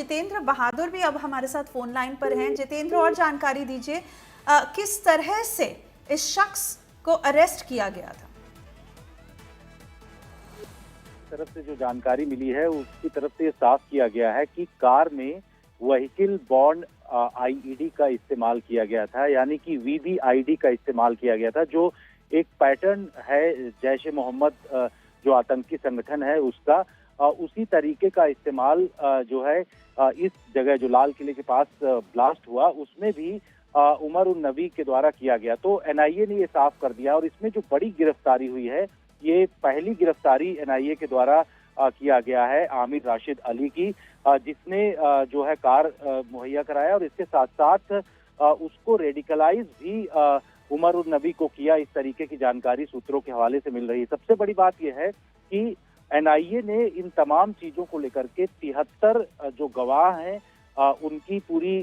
जितेंद्र बहादुर भी अब हमारे साथ फोन लाइन पर हैं। जितेंद्र, और जानकारी दीजिए, किस तरह से इस शख्स को अरेस्ट किया गया था? तरफ से जो जानकारी मिली है उसकी तरफ से ये साफ किया गया है कि कार में व्हीकल बॉर्न आईईडी का इस्तेमाल किया गया था, यानी कि वीबीआईडी का इस्तेमाल किया गया था, जो एक पैटर्न है जैश ए मोहम्मद जो आतंकी संगठन है उसका। उसी तरीके का इस्तेमाल जो है इस जगह जो लाल किले के पास ब्लास्ट हुआ उसमें भी उमर उन नबी के द्वारा किया गया। तो एनआईए ने ये साफ कर दिया। और इसमें जो बड़ी गिरफ्तारी हुई है, ये पहली गिरफ्तारी एनआईए के द्वारा किया गया है आमिर राशिद अली की, जिसने जो है कार मुहैया कराया और इसके साथ साथ उसको रेडिकलाइज भी उमर उन नबी को किया। इस तरीके की जानकारी सूत्रों के हवाले से मिल रही है। सबसे बड़ी बात यह है कि एनआईए ने इन तमाम चीजों को लेकर के 73 जो गवाह हैं उनकी पूरी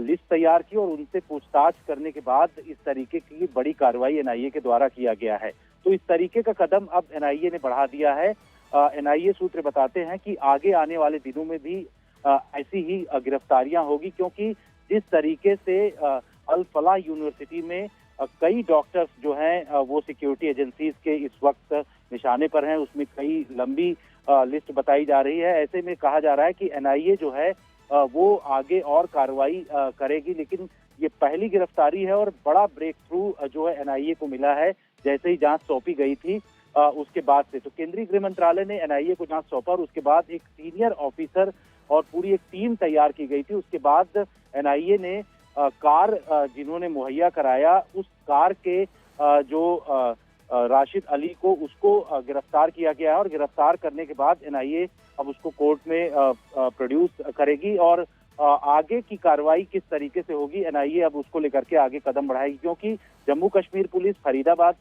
लिस्ट तैयार की और उनसे पूछताछ करने के बाद इस तरीके की बड़ी कार्रवाई एनआईए के द्वारा किया गया है। तो इस तरीके का कदम अब एनआईए ने बढ़ा दिया है। एनआईए सूत्र बताते हैं कि आगे आने वाले दिनों में भी ऐसी ही गिरफ्तारियां होगी, क्योंकि जिस तरीके से अल फलाह यूनिवर्सिटी में कई डॉक्टर्स जो हैं वो सिक्योरिटी एजेंसीज के इस वक्त निशाने पर हैं, उसमें कई लंबी लिस्ट बताई जा रही है। ऐसे में कहा जा रहा है कि एनआईए जो है वो आगे और कार्रवाई करेगी, लेकिन ये पहली गिरफ्तारी है और बड़ा ब्रेक थ्रू जो है एनआईए को मिला है जैसे ही जांच सौंपी गई थी उसके बाद से। तो केंद्रीय गृह मंत्रालय ने एनआईए को जांच सौंपा और उसके बाद एक सीनियर ऑफिसर और पूरी एक टीम तैयार की गई थी। उसके बाद एनआईए ने कार जिन्होंने मुहैया कराया उस कार के जो राशिद अली को उसको गिरफ्तार किया गया है और गिरफ्तार करने के बाद एनआईए अब उसको कोर्ट में प्रोड्यूस करेगी और आगे की कार्रवाई किस तरीके से होगी एनआईए अब उसको लेकर के आगे कदम बढ़ाएगी, क्योंकि जम्मू कश्मीर पुलिस, फरीदाबाद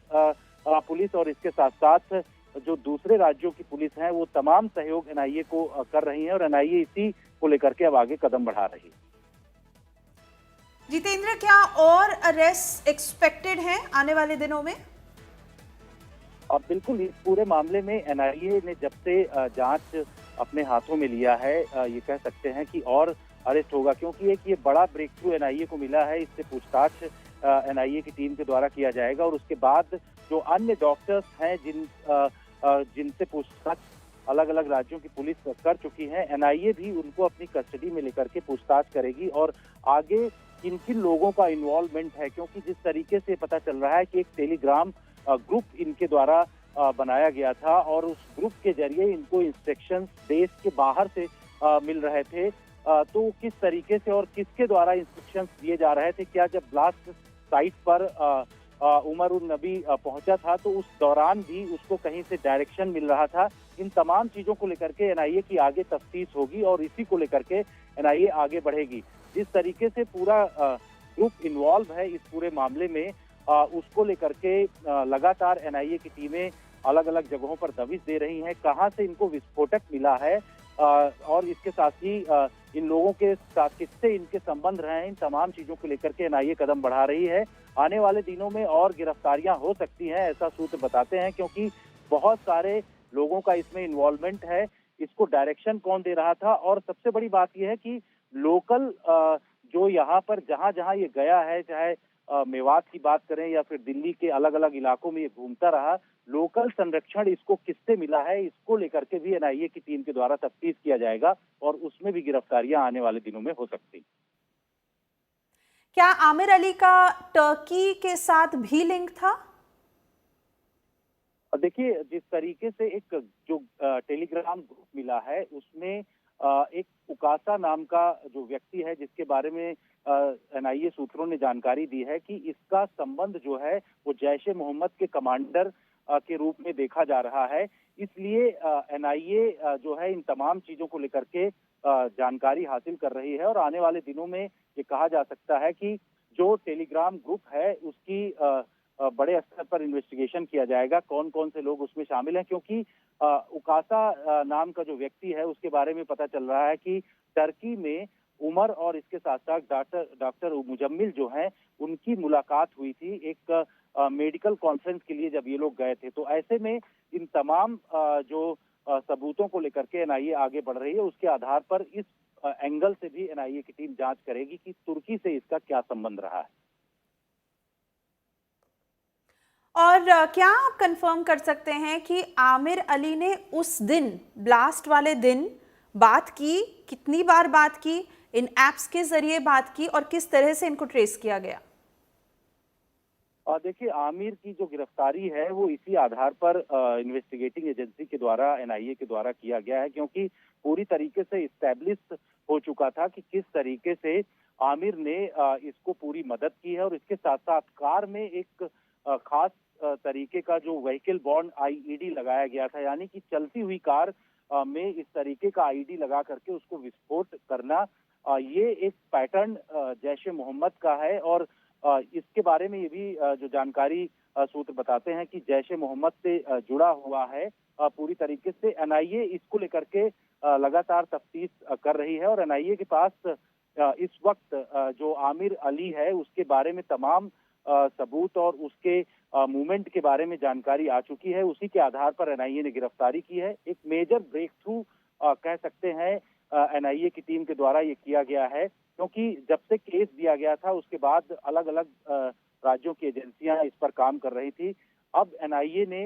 पुलिस और इसके साथ साथ जो दूसरे राज्यों की पुलिस है वो तमाम सहयोग एनआईए को कर रही है और एनआईए इसी को लेकर के अब आगे कदम बढ़ा रही है। जितेंद्र, क्या और अरेस्ट एक्सपेक्टेड हैं आने वाले दिनों में? और बिल्कुल इस पूरे मामले में एनआईए ने जब से जांच अपने हाथों में लिया है ये कह सकते हैं कि और अरेस्ट होगा, क्योंकि एक ये बड़ा ब्रेक थ्रू एनआईए को मिला है। इससे पूछताछ एनआईए की टीम के द्वारा किया जाएगा और उसके बाद जो अन्य डॉक्टर्स हैं जिनसे पूछताछ अलग अलग राज्यों की पुलिस कर चुकी है, एनआईए भी उनको अपनी कस्टडी में लेकर के पूछताछ करेगी और आगे किन किन लोगों का इन्वॉल्वमेंट है, क्योंकि जिस तरीके से पता चल रहा है कि एक टेलीग्राम ग्रुप इनके द्वारा बनाया गया था और उस ग्रुप के जरिए इनको इंस्ट्रक्शंस देश के बाहर से मिल रहे थे। तो किस तरीके से और किसके द्वारा इंस्ट्रक्शंस दिए जा रहे थे, क्या जब ब्लास्ट साइट पर उमर उन नबी पहुंचा था तो उस दौरान भी उसको कहीं से डायरेक्शन मिल रहा था, इन तमाम चीजों को लेकर के एनआईए की आगे तफ्तीश होगी और इसी को लेकर के एनआईए आगे बढ़ेगी। जिस तरीके से पूरा ग्रुप इन्वॉल्व है इस पूरे मामले में उसको लेकर के लगातार एनआईए की टीमें अलग अलग जगहों पर दबिश दे रही हैं, कहां से इनको विस्फोटक मिला है और इसके साथ ही इन लोगों के साथ किससे इनके संबंध रहे हैं, इन तमाम चीजों को लेकर के एनआईए कदम बढ़ा रही है। आने वाले दिनों में और गिरफ्तारियां हो सकती हैं, ऐसा सूत्र बताते हैं, क्योंकि बहुत सारे लोगों का इसमें इन्वॉल्वमेंट है। इसको डायरेक्शन कौन दे रहा था और सबसे बड़ी बात यह है कि लोकल जो यहाँ पर जहां जहां ये गया है, चाहे मेवात की बात करें या फिर दिल्ली के अलग अलग इलाकों में ये घूमता रहा, लोकल संरक्षण इसको किससे मिला है, इसको लेकर के भी एनआईए की टीम के द्वारा तफ्तीश किया जाएगा और उसमें भी गिरफ्तारियां आने वाले दिनों में हो सकती। क्या आमिर अली का टर्की के साथ भी लिंक था? देखिए, जिस तरीके से एक जो टेलीग्राम ग्रुप मिला है उसमें एक उकासा नाम का जो व्यक्ति है जिसके बारे में एनआईए सूत्रों ने जानकारी दी है कि इसका संबंध जो है वो जैश ए मोहम्मद के कमांडर के रूप में देखा जा रहा है। इसलिए एनआईए जो है इन तमाम चीजों को लेकर के जानकारी हासिल कर रही है और आने वाले दिनों में ये कहा जा सकता है कि जो टेलीग्राम ग्रुप है उसकी बड़े स्तर पर इन्वेस्टिगेशन किया जाएगा, कौन कौन से लोग उसमें शामिल हैं, क्योंकि उकासा नाम का जो व्यक्ति है उसके बारे में पता चल रहा है कि टर्की में उमर और इसके साथ साथ डॉक्टर मुजम्मिल जो हैं उनकी मुलाकात हुई थी एक मेडिकल कॉन्फ्रेंस के लिए जब ये लोग गए थे। तो ऐसे में इन तमाम जो सबूतों को लेकर के एनआईए आगे बढ़ रही है, उसके आधार पर इस एंगल से भी एनआईए की टीम जांच करेगी कि तुर्की से इसका क्या संबंध रहा है। और क्या आप कंफर्म कर सकते हैं कि आमिर अली ने उस दिन, ब्लास्ट वाले दिन, बात की, कितनी बार बात की, इन एप्स के जरिए बात की और किस तरह से इनको ट्रेस किया गया? और देखिए, आमिर की जो गिरफ्तारी है वो इसी आधार पर इन्वेस्टिगेटिंग एजेंसी के द्वारा, एनआईए के द्वारा किया गया है, क्योंकि पूरी तरीके से इस्टेब्लिश हो चुका था कि किस तरीके से आमिर ने इसको पूरी मदद की है। और इसके साथ साथ कार में एक खास तरीके का जो व्हीकल बॉर्न आईईडी लगाया गया था, यानी कि चलती हुई कार में इस तरीके का आईडी लगा करके उसको विस्फोट करना, ये एक पैटर्न जैश ए मोहम्मद का है। और इसके बारे में ये भी जो जानकारी सूत्र बताते हैं कि जैश ए मोहम्मद से जुड़ा हुआ है पूरी तरीके से। एनआईए इसको लेकर के लगातार तफ्तीश कर रही है। और एनआईए के पास इस वक्त जो आमिर अली है उसके बारे में तमाम सबूत और उसके मूवमेंट के बारे में जानकारी आ चुकी है। उसी के आधार पर एनआईए ने गिरफ्तारी की है। एक मेजर ब्रेक थ्रू कह सकते हैं एनआईए की टीम के द्वारा ये किया गया है, क्योंकि जब से केस दिया गया था उसके बाद अलग अलग राज्यों की एजेंसियां इस पर काम कर रही थी। अब एनआईए ने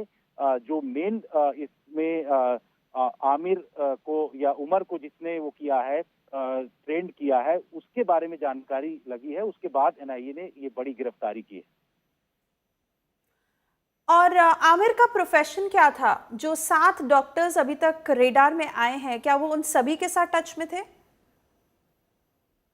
जो मेन इसमें आमिर को या उमर को जिसने वो किया है, ट्रेंड किया है, उसके बारे में जानकारी लगी है। उसके बाद एनआईए ने ये बड़ी गिरफ्तारी की है। और आमिर का प्रोफेशन क्या था? जो 7 डॉक्टर्स अभी तक रेडार में आए हैं, क्या वो उन सभी के साथ टच में थे?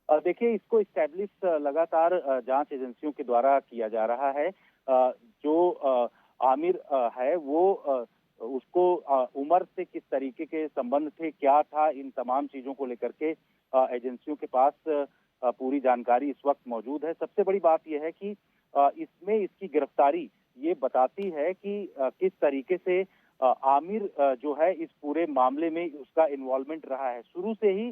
देखिए, इसको इस्टेब्लिश लगातार जांच एजेंसियों के द्वारा किया जा रहा है। जो आमिर है वो उसको उमर से किस तरीके के संबंध थे, क्या था, इन तमाम चीजों को लेकर के एजेंसियों के पास पूरी जानकारी इस वक्त मौजूद है। सबसे बड़ी बात यह है कि इसमें इसकी गिरफ्तारी ये बताती है कि किस तरीके से आमिर जो है इस पूरे मामले में उसका इन्वॉल्वमेंट रहा है। शुरू से ही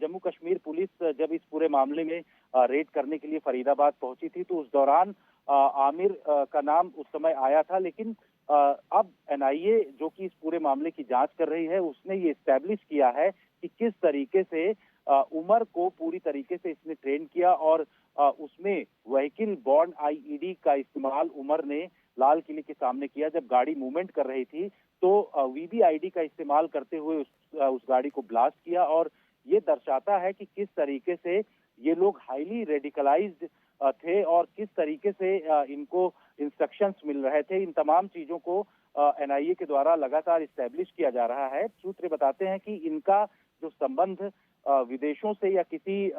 जम्मू कश्मीर पुलिस जब इस पूरे मामले में रेड करने के लिए फरीदाबाद पहुंची थी, तो उस दौरान आमिर का नाम उस समय आया था। लेकिन अब एनआईए जो कि इस पूरे मामले की जांच कर रही है, उसने ये इस्टेब्लिश किया है कि किस तरीके से उमर को पूरी तरीके से इसने ट्रेन किया। और उसमें व्हीकल बॉर्न आईईडी का इस्तेमाल उमर ने लाल किले के सामने किया। जब गाड़ी मूवमेंट कर रही थी तो वीवीआईडी का इस्तेमाल करते हुए उस गाड़ी को ब्लास्ट किया। और ये दर्शाता है कि किस तरीके से ये लोग हाईली रेडिकलाइज्ड थे और किस तरीके से इनको इंस्ट्रक्शंस मिल रहे थे। इन तमाम चीजों को एनआईए के द्वारा लगातार इस्टेब्लिश किया जा रहा है। सूत्र बताते हैं कि इनका जो संबंध विदेशों से या किसी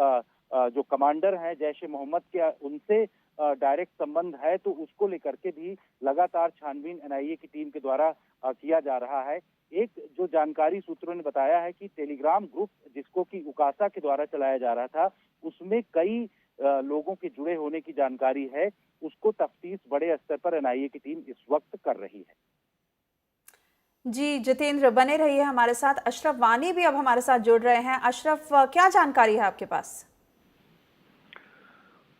जो कमांडर हैं जैश ए मोहम्मद के, उनसे डायरेक्ट संबंध है, तो उसको लेकर के भी लगातार छानबीन एनआईए की टीम के द्वारा किया जा रहा है। एक जो जानकारी सूत्रों ने बताया है कि टेलीग्राम ग्रुप जिसको कि उकासा के द्वारा चलाया जा रहा था, उसमें कई लोगों के जुड़े होने की जानकारी है। उसको तफ्तीश बड़े स्तर पर एनआईए की टीम इस वक्त कर रही है। जी जितेंद्र, बने रहिए हमारे साथ। अशरफ वानी भी अब हमारे साथ जुड़ रहे हैं। अशरफ, क्या जानकारी है आपके पास?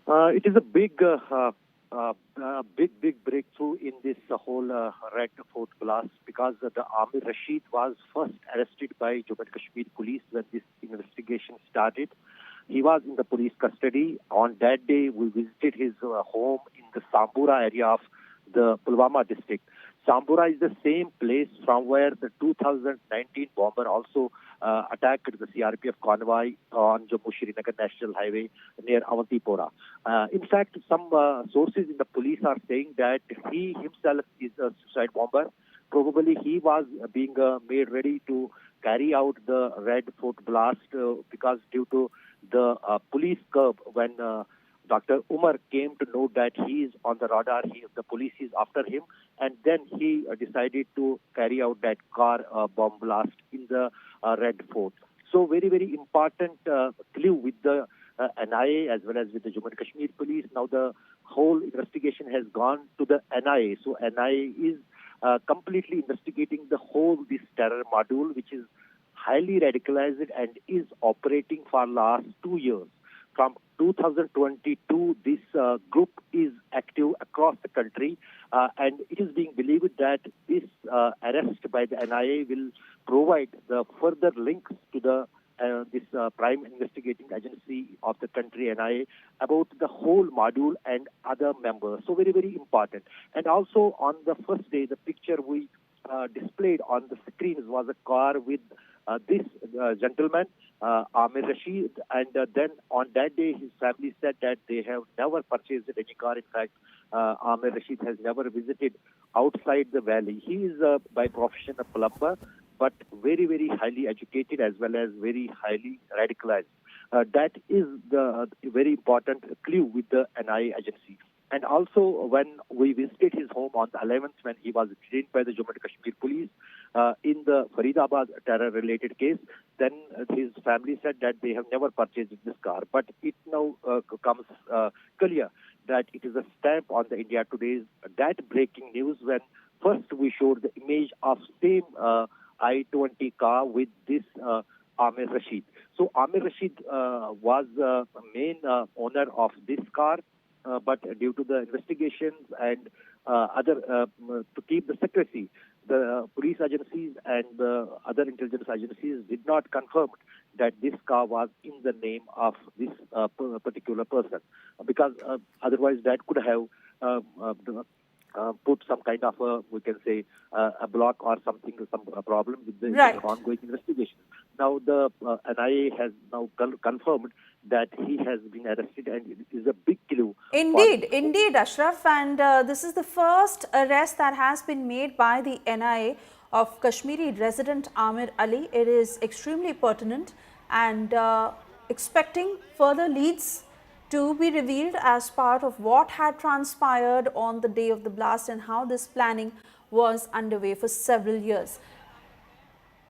It is a big breakthrough in this whole Red Fort blast, because the Amir Rashid was first arrested by Jammu and Kashmir police when this investigation started. He was in the police custody. On that day, we visited his home in the Sambura area of the Pulwama district. Sambura is the same place from where the 2019 bomber also attacked the CRPF convoy on Jammu-Srinagar National Highway near Avantipora. In fact, some sources in the police are saying that he himself is a suicide bomber. Probably he was being made ready to carry out the Red Fort blast because due to the police curb when Dr. Umar came to know that he is on the radar, the police is after him, and then he decided to carry out that car bomb blast in the Red Fort. So very, very important clue with the NIA as well as with the Jammu and Kashmir police. Now the whole investigation has gone to the NIA. So NIA is completely investigating the whole this terror module, which is highly radicalized and is operating for last 2 years. From 2022, this group is active across the country, and it is being believed that this arrest by the NIA will provide the further links to the this prime investigating agency of the country, NIA, about the whole module and other members. So very, very important. And also on the first day, the picture we displayed on the screens was a car with this gentleman, Amir Rashid, and then on that day his family said that they have never purchased any car. In fact, Amir Rashid has never visited outside the valley. He is by profession a plumber, but very, very highly educated as well as very highly radicalized. That is the very important clue with the NIA agency. And also, when we visited his home on the 11th, when he was detained by the Jammu and Kashmir police in the Faridabad terror-related case, then his family said that they have never purchased this car. But it now comes clear that it is a stamp on the India Today's that breaking news when first we showed the image of same I-20 car with this Amir Rashid. So Amir Rashid was the main owner of this car. But due to the investigations and other to keep the secrecy, the police agencies and the other intelligence agencies did not confirm that this car was in the name of this particular person, because otherwise that could have put some kind of we can say a block or something, some problem with the Right. ongoing investigation. Now the NIA has now confirmed that he has been arrested, and it is a big clue. Indeed, Ashraf, and this is the first arrest that has been made by the NIA of Kashmiri resident Amir Ali. It is extremely pertinent and expecting further leads to be revealed as part of what had transpired on the day of the blast and how this planning was underway for several years.